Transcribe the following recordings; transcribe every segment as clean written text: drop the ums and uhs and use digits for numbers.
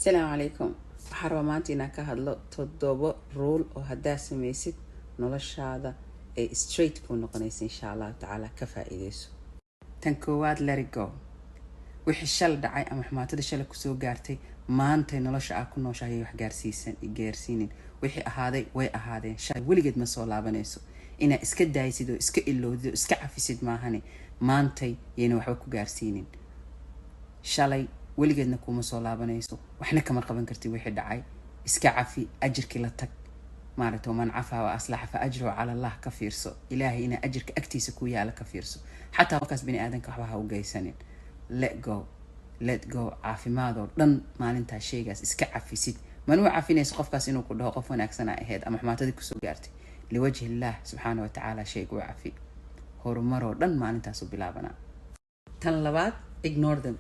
السلام عليكم. waxaan rabaa maanta inaan ka hadlo 7 rule oo haddaa samaysid noloshaada ay straight ku noqonaysa insha Allah taala ka faa'iideyso. tan koowaad let it go. wixii shal dhacay ama xumaatada shal ku soo gaartay maanta nolosha aad ku nooshahay wax gaarsiinin wixii ahaaday way ahaadeen shay weligeed ma soo laabanayso ina iska daaysid oo iska ilowdo iska cafisid maahane maanta yeena waxba ku gaarsiinin shalay weligeedna kuma soo laabanayso waxna kama qaban kartid wixii dhacay iska cafi ajirki la tag maaragtay man cafa wa aslaha fa ajru ala Allah ka fiirso ilaahay ina ajirka agtiisa ku yaala ka fiirso xataa wakaas bini aadanka waxba ha u geysanin let go caafimaad oo dhan maalinta shaygaas iska cafisid manuu cafinayso qofkaas inuu ku dhaho qof wanaagsan ahayd ama xumaatadii ku soo gaartay liwajhi Allah subhanahu wa ta'ala shaygu cafi horumar oo dhan maalintaas u bilaabana. tan labaad ignore them.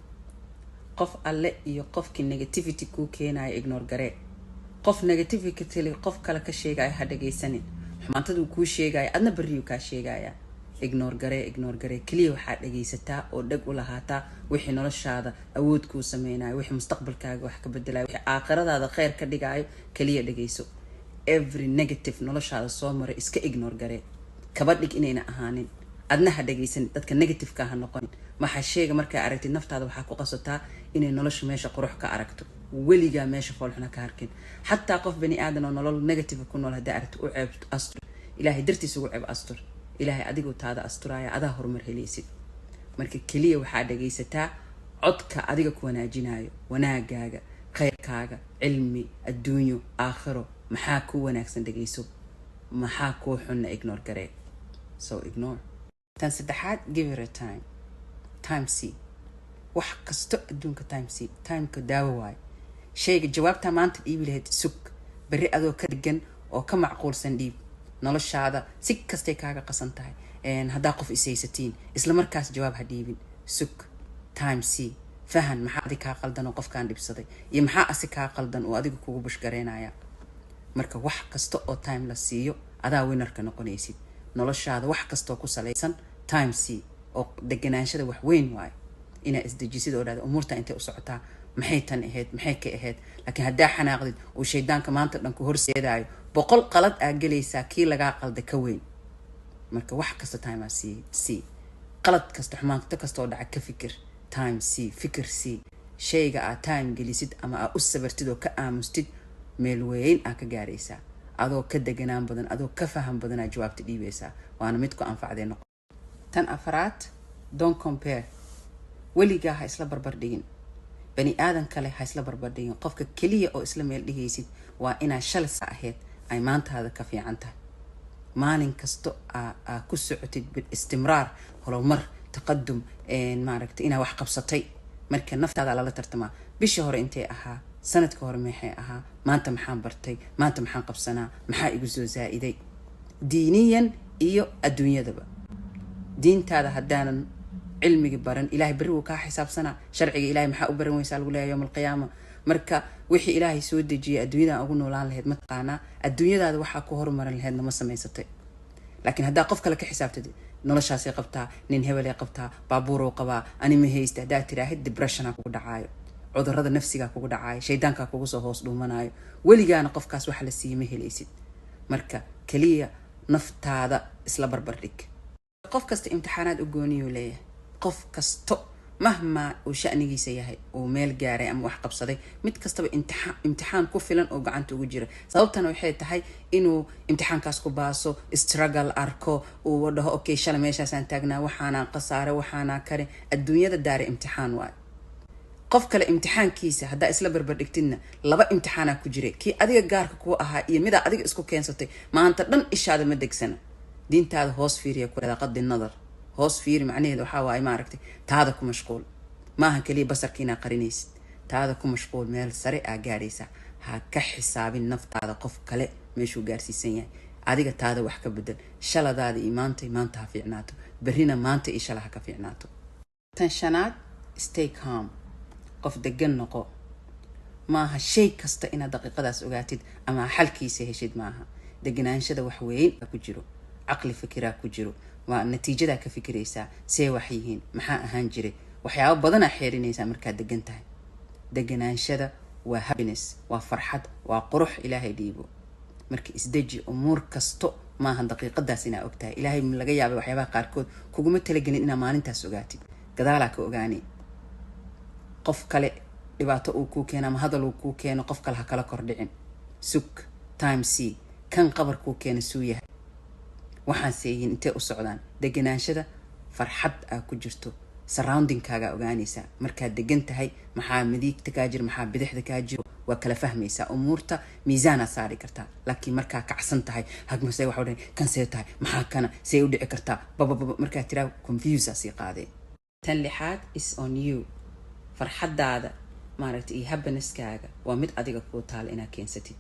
qof alle iyo qofkii negativity ku keenaya ignore garee. qof negativity qof kale ka sheegay ha dhageysanin xumaatadu ku sheegay adna bariyo ka sheegaya ignore garee kaliya waxa dhageysataa oo dhag u lahaataa wixii noloshaada awood ku sameeyay wixii mustaqbalkaaga wax ka bedelay wixii aakhiradaada khayr ka dhigayo kaliya dhageyso. every negative noloshaada soo maray iska ignore garee kaba dhig inayna ahaanin adna ha dhageysan dadka negative ka ha noqon waxa sheega markay aragtid naftaada waxa ku qasataa inay nolosha meesha qurux ka aragto weliga meesha foolxuna ka harkin hatta qof bani aadan oo nolol negative ku nool hadaa aragto u ceeb astur ilaahay dartiisa ugu ceeb astur ilaahay adigu taada asturaya adaa horumar helaysid marka kaliya waxa dhageysataa codka adiga ku wanaajinayo wanaagaaga khayrkaaga cilmi adduunyo aakhiro maxaa ku wanaagsan dhageyso maxaa ku xun ignore garee so ignore. tan saddexaad give it a time see wax kasto adduunka time ka daawo waay shayga jawaabta maanta dhiibi lahayd sug bari adoo ka dhigan oo ka macquulsan dhiib noloshaada si kastay kaaga qasan tahay hadaa qof isaysatiin isla markaas jawaab ha dhiibin sug time see fahan maxaa adiga ka qaldan oo qofkaan dhibsaday iyo maxaa asi ka qaldan oo adiga kugu bushgareynaya marka wax kasto oo time la siiyo adaa winnerka noqonaysid noloshaada wax kasto ku salaysan time see oo degenaanshada wax weyn waay ina isdejisid oo dhaad umurta intay u socotaa maxay tan ahayd maxay ka ahayd laakiin hadaa xanaaqdid oo shaydaanka maanta dhan ku horseedaayo 100 qalad aa galaysaa kii laga qalday ka weyn marka wax kasta time see qalad kasta xumaanta kasta oo dhaca ka fikir time see fikir see shayga aa time gelisid ama aa u sabartid oo ka aamustid meel weyn aa ka gaaraysaa adoo ka deganaan badan adoo ka faham badan aa jawaabta dhiibaysaa waana mid ku anfacday noqon. tan afraad don't compare. weligaa ha isla barbar dhigin bani aadan kale ha isla barbar dhigin qofka kaliya oo isla meel dhigaysid waa inaa shalsa ahayd ay maantaada ka fiican tahay maalin kasto aa ku socotid bil istimraar horumar taqaddum maaragtay inaa wax qabsatay marka naftaada la tartama bishii hore intee ahaa sanadka hore maxay ahaa maanta maxaan bartay maanta maxaan qabsanaa maxaa igu soo zaa'iday diiniyan iyo adduunyadaba diintaada hadaanan cilmiga baran ilaahay bari uu ka xisaabsana sharciga ilaahay maxaa u baran weysaa lagu leeyahay yawmal qiyaama marka wixii ilaahay soo dejiyay adduunyada ugu noolaan lahayd ma taqaana adduunyadaada waxa ku horumarin lahayd ma samaysatay laakiin hadaa qof kale ka xisaabtid noloshaas ay qabtaa nin hebel ay qabtaa baabuur oo qabaa ani ma haysta hadaa tiraahid depression ku dhacaayo cudurrada nafsiga kugu dhacaayo shaydaanka kugu soo hoos dhuumanayo weligaana qofkaas wax la siiyay ma helaysid marka kaliya naftaada isla barbar dhig. qof kasta imtixaanaad u gooniyo leeyahay qof kasto mahma uu shanigiisa yahay oo meel gaaray ama wax qabsaday mid kastaba imtixaan ku filan oo gacanta ugu jira sababtana waxay tahay inuu imtixaankaas ku baaso struggle arko oo dhaho okay shala meeshaas aan taagnaa waxaana qasaare waxaana kare adduunyada daare imtixaan waay qof kale imtixaankiisa hadaa isla barbar dhigtidna laba imtixaana ku jira kii adiga gaarka ku ahaa iyo mid adiga isku keensatay maanta dhan ishaada ma degsana diintaada hoos fiiriya ku leedahay qad nadar hoos fiiri macnaheedu waxa waay ma aragtay taada ku mashquul maaha kaliya basarkiina qarinaysid taada ku mashquul meel sare aa gaaraysa ha ka xisaabin naftaada qof kale meeshuu gaarsiisan yahay adiga taada wax ka bedel shaladaada maanta ha fiicnaato berrina maanta iyo shalaha ka fiicnaato. tan shanaad stay calm. qof degan noqo maaha shay kasta inaad daqiiqadaas ogaatid ama xalkiisa heshid maaha degenaanshada wax weyn ku jiro caqli fikiraa ku jiro waa natiijada ka fikiraysaa see wax yihiin maxaa ahaan jiray waxyaabo badan xeerinaysaa markaad degan tahay degenaanshada waa happiness, waa farxad, waa qurux ilaahay dhiibo. marka isdeji umuur kasto maahan daqiiqadaas inaa ogtahay. ilaahay laga yaabay waxyaabaha qaarkood kuguma talagelin inaa maalintaas ogaatid, gadaalaa ka ogaani. qof kale dhibaato uu kuu keeno ama hadal uu kuu keeno, qof kale ha kala kordhicin. sug time c kan qabar kuu keena suu yahay, waxaan seeyin intee u socdaan. deganaanshada farxad aa ku jirto, surroundingkaaga ogaanaysaa. markaad degan tahay maxaa midigta kaa jiro, maxaa bidixda kaa jiro, waa kala fahmaysaa. umuurta miisaanaa saari kartaa. laakiin markaa kacsan tahay, hagmasee waxa dhahay kan see tahay, maxaa kana see u dhici kartaa, babababa markaa tiraa confusea sii qaadee. tan lixaad is on you. farxadaada maaragtay iyo happiness-kaaga waa mid adiga kuu taala inaad keensatid.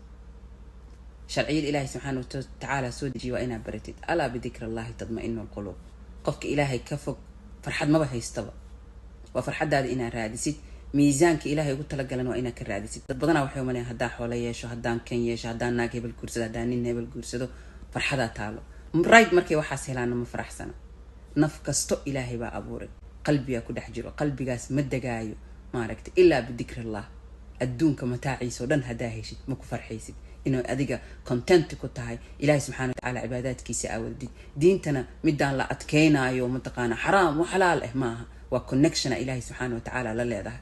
sharciyada ilaahay subxaanahu watacaala soo dejiye waa inaad baratid. alaa bidikri allahi tadma-inu alquluub. qofka ilaahay ka fog farxad maba haystaba. waa farxadaada inaad raadisid. miisaanka ilaahay ugu talagalan waa inaad ka raadisid. dad badanaa waxay umaleeyaan haddaan xoolo yeesho, haddaan kan yeesho, haddaan naag hebel guursado, haddaan nin hebel guursado farxadaa taalo. right markay waxaas helaana ma faraxsana. naf kasto ilaahay baa abuuray, qalbigaa ku dhex jiro. qalbigaas ma degaayo maaragtay ilaa bidikri allah. adduunka mataaciisa oo dhan haddaa heshid ma ku farxaysid. inuu adiga content ku tahay ilaahay subxaana watacaala cibaadaadkiisa aawadid. diintana midaan la adkeynayo mataqaana xaraam wa xalaal maaha. waa connectiona ilaahay subxaana watacaala la leedahay.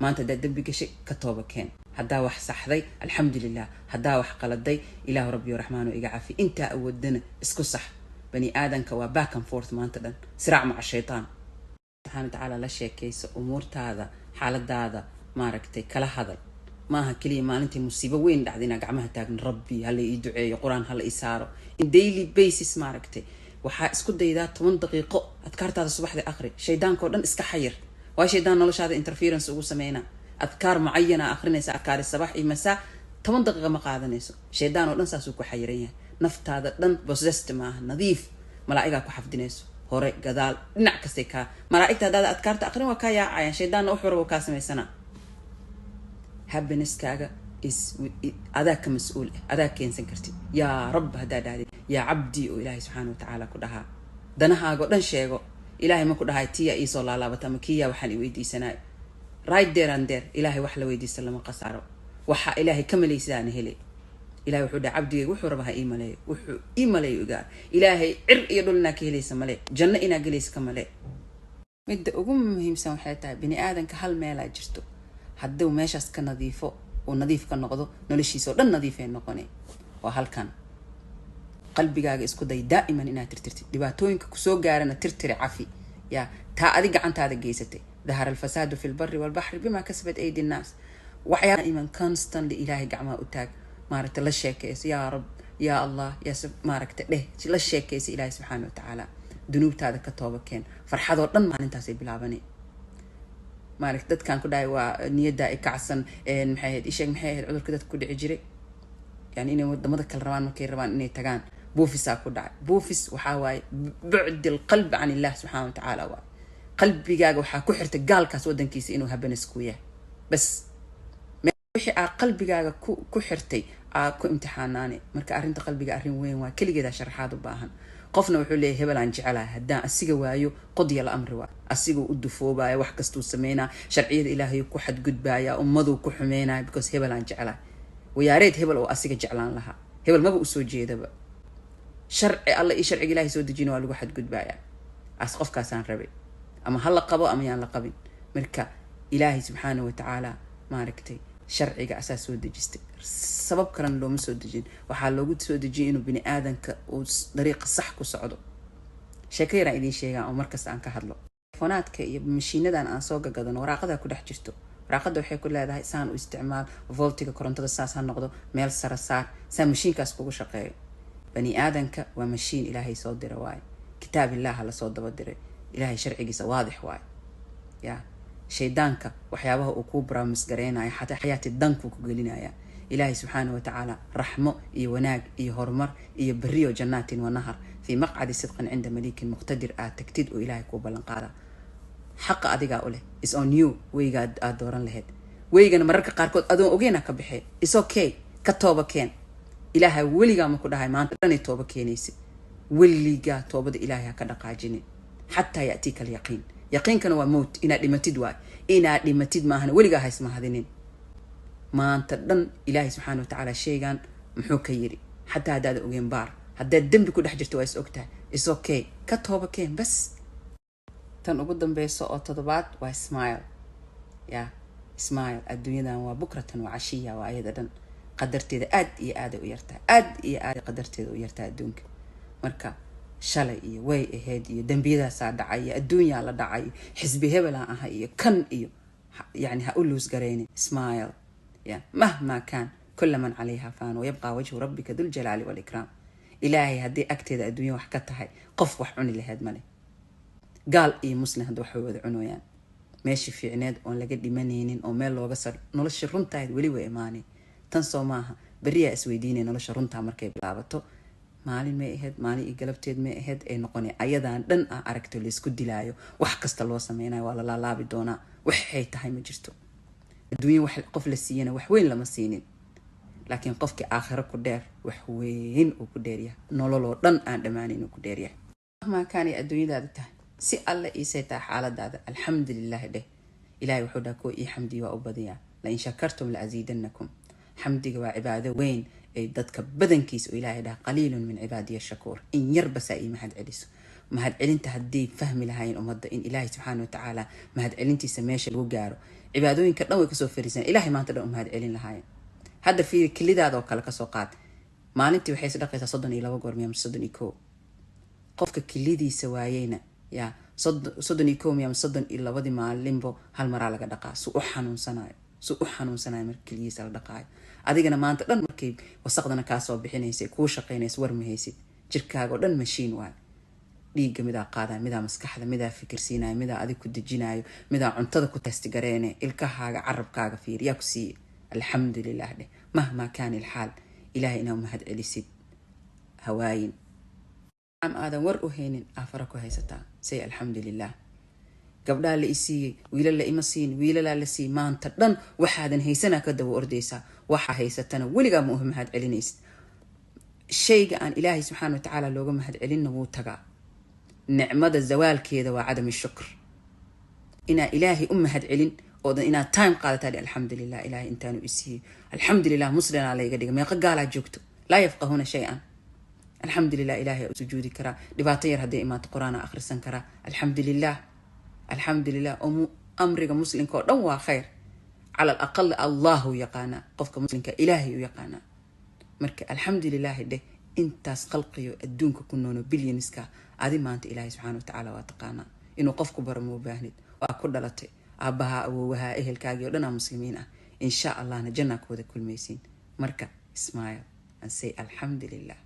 maanta haddaad dembi gashay ka tooba keen. haddaa wax saxday alxamdulilah, haddaa wax qaladay ilaahu rabbi raxmaano iga cafi. intaa awoodana isku sax. bani aadanka waa back and forth maanta dhan, siraac maca shaytaan. subxaana watacaala la sheekayso umuurtaada, xaaladaada maaragtay kala hadal. maaha keliya maalintii musiibo weyn dhacday inaa gacmaha taagna rabbi hala ii duceeyo, qur-aan hala ii saaro. in daily basis maaragtay waxaa isku daydaa 10 daqiiqo adkaartaada subaxdii akhri. shaydaanka oo dhan iska xayir. waa shaydaan noloshaada interference ugu sameynaa. adkaar mucayana akhrinaysa, adkaari sabax iyo masaa 10 daqiiqo ma qaadanayso. shaydaan oo dhan saasuu ku xayiran yahay. naftaada dhan possessed maaha, nadiif. malaa'igaa ku xafdinayso hore gadaal dhinac kastay kaa. malaa'igta haddaad adkaarta akhrin waa kaa yaacayaan. shaydaanna wuxuu rabo kaa samaysanaa. happiness-kaaga is adaa ka mas-uul ah, adaa keensan kartid. yaa rab haddaa dhahdid yaa cabdi oo ilaahay subxaana watacaala ku dhahaa. danahaaga oo dhan sheego. ilaahay ma ku dhahay tiya iisoo laalaabata ama kiyaa waxaan i weydiisanaayo. right there and there ilaahay wax la weydiista lama qasaaro. waxa ilaahay ka malaysidaana hele. ilaahay wuxuu dhahay cabdigayga wuxuu raba ha ii maleeyo, wuxuu ii maleeyo ogaa. ilaahay cir iyo dhul inaa ka helaysa male, janno inaa gelaysa ka male. midda ugu muhiimsan waxay tahay bini aadanka hal meelaa jirto. hadduu meeshaas ka nadiifo oo nadiif ka noqdo, noloshiisa oo dhan nadiifay noqonay. waa halkan. qalbigaaga isku day daa'iman inaad tirtirtid. dhibaatooyinka kusoo gaarana tirtiri cafi. yaa taa adig gacantaada geysatay. dahara alfasaadu fi lbari walbaxri bima kasabat aydi nnaas. waxyaala iman constantly ilaahay gacmaha u taag. maaragta la sheekaysa yaa rab yaa allah yaa maaragta dheh la sheekaysa ilaahay subxaana watacaala. dunuubtaada ka tooba keen. farxadoo dhan maalintaasay bilaabanay. maaragta dadkan ku dhahay waa niyadda ay kacsan. maxay ahayd isheeg maxay ahayd cudurka dadka ku dhici jiray, yani inay wadamada kale rabaan markay rabaan inay tagaan. buufisaa ku dhacay. buufis waxaa waaye bucdi alqalbi can illah subxaana watacaala. waaye qalbigaaga waxaa ku xirtay gaalkaas wadankiisa inuu habanas ku yahay. bas wixii aa qalbigaaga ku xirtay aa ku imtixaanaane. marka arrinta qalbiga arrin weyn waa, keligeedaa sharaxaad u baahan. qofna wuxuu leeyahay hebel aan jecelahay, haddaan asiga waayo qodya la amri waa. asiguu u dufoobaya, wax kastuu sameynaa, sharciyada ilaahay ku xadgudbaaya, ummaduu ku xumeynaya because hebel aan jecelahay. wayaareed hebel oo asiga jeclaan lahaa. hebel maba usoo jeedaba. sharci alla iyo sharciga ilaahay soo dejina waa lagu xadgudbaaya. as qofkaasaan rabay ama ha la qabo ama yaan la qabin. marka ilaahay subxaana watacaala maaragtay sharciga asaa soo dejistay. sabab kalena looma soo dejin. waxaa loogu soo dejiyay inuu bini aadanka uu dariiqa sax ku socdo. sheeko yaraan idiin sheegaan oo markasta aan ka hadlo. telefonaadka iyo mashiinadan aan soo gagadano waraaqada ku dhex jirto. waraaqada waxay ku leedahay saan u isticmaal, voltiga korontada saas ha noqdo, meel sara saar, saa mashiinkaas kugu shaqeeyo. bani aadanka waa mashiin ilaahay soo dira waaye. kitaab ilaaha la soo daba diray. ilaahay sharcigiisa waadix waaye. yaa shaydaanka waxyaabaha uu kuu baraamis gareynayo xataa xayaati dankuu ku gelinaya. ilaahay subxaana watacaala raxmo iyo wanaag iyo horumar iyo beriyo jannaatin wa nahar fii maqcadi sidqan cinda malikin muqtadir aad tagtid oo ilaahay kuu ballan qaada. xaqa adigaa u leh. is on you. weyga aad dooran lahayd. weygana mararka qaarkood adoon ogeena ka baxee. is okay. ka tooba keen. ilaahay weligaa ma ku dhahay maanta dhanay tooba keenaysid. weligaa toobada ilaahay ha ka dhaqaajinin xataa ya'tiika alyaqiin. yaqiinkana waa mowt. inaad dhimatid waay. inaad dhimatid maahan weligaa haysmahadinin. maanta dhan ilaahay subxaana watacaala sheegaan muxuu ka yiri xataa haddaad ogeen baar haddaad dembi ku dhex jirto waa is ogtahay is okay ka tooba keen bas tan ugu dambeyso oo toddobaad waa smile ya smile adduunyadan waa bukratan waa cashiya waa ayada dhan qadarteeda aad iyo aad u yartahay aad iyo aad qadarteeda u yartahay adduunka marka shalay iyo way ahayd iyo dambiyadaasaa dhacay iyo adduunyaa la dhacay xisbi hebelaan ahay iyo kan iyo يعني هقول قريني smile يعني مهما كان كل من عليها فان ويبقى وجه ربك ذو الجلال والإكرام إلهي هدي أكتد الدنيا وحكتها هاي قف وحعوني لهاد مالي قال إيه مسلم هدو حوذ عنويان ماشي في عناد أون لقد منينين أو ميل وقصر نولش رنتا ولي وإيماني تنسوا معها بريا أسويديني نولش رنتا مركب لعبتو maalin may ahayd maalin iyo galabteed may ahayd ay noqonay ayadan dhan aan aragto la isku dilaayo wax kasta loo sameeyay waa la laalaabi doonaa waxay tahay ma jirto adduunyo wax qof la siiyana wax weyn lama siinin laakiin qofkii aakhiro ku dheer wax weyn uu ku dheeriyaa nololoo dhan aan dhamaanin uu ku dheeriyaa ma kaani adduunyadaada tahay si alla iisay tahay xaaladaada alxamdulillaah dheh ilaahay wuxuu dhaha koo ii xamdi waa u badiyaa la in shakartum la aziidannakum xamdiga waa cibaado weyn ay dadka badankiisa oo ilaahay dhaha qaliilun min cibaadiya shakuur in yarba saa ii mahad celiso mahad celinta haddii fahmi lahayn ummadda in ilaahay subxaana watacaala mahad celintiisa meesha lagu gaaro cibaadooyinka dhan way kasoo fariisan ilaahay maanta dhan u mahad celin lahaayeen hadda fiiri kilidaada oo kale kasoo qaad maalintii waxay isdhaqaysaa 32 goor miya 31 qofka kilidiisa waayeyna yaa 31 miya 32 maalinbo hal maraa laga dhaqaa su u xanuunsanayo marka kilidiisa la dhaqaayo adigana maanta dhan markay wasaqdana kaa soo bixinaysay kuu shaqaynaysa war ma haysid jirkaaga oo dhan mashiin waay dhiigga midaa qaadaya midaa maskaxda midaa fikirsiinaya midaa adig ku dejinayo midaa cuntada ku testigareene ilkahaaga carabkaaga fiir yaa ku siiye alxamdulilah dheh mahmaa kaani ilxaal ilaahay inaa mahad celisid hawaayin am aadan war u haynin aafara ku haysataa say alxamdulilah gabdhaa la isiiyey wiila la ima siin wiilalaa la siiyey maanta dhan waxaadan haysanaa ka daba ordaysaa waxaa haysatana weligaa ma mahad celinaysid shayga aan ilaahay subxaana watacaala looga mahad celinna wuu tagaa nicmada zawaalkeeda waa cadam shukr inaa ilaahay u mahad celin oodan inaa time qaadataa alxamdulilah ilaahay intaanu isiiyey alxamdulilah muslimaa layga dhiga meeqa gaalaa joogto laa yafqahuuna shay-an alxamdulilah ilaahay u sujuudi karaa dhibaato yar hadday imaato qur-aana akhrisan karaa alxamdulilah alxamdulilah amriga muslimka oo dhan waa khayr على الأقل الله يقانا قفك مسلمك إلهي يقانا مركا الحمد لله ده انت خلقي الدونك كنونو بليونسكا عادي ما انت إلهي سبحانه وتعالى واتقانا إنه قفك برمو باهند وأكد لتي أبها أبوها إهل كاقي ولنا مسلمين إن شاء الله نجنك وذا كل ميسين مركا اسمعي and say الحمد لله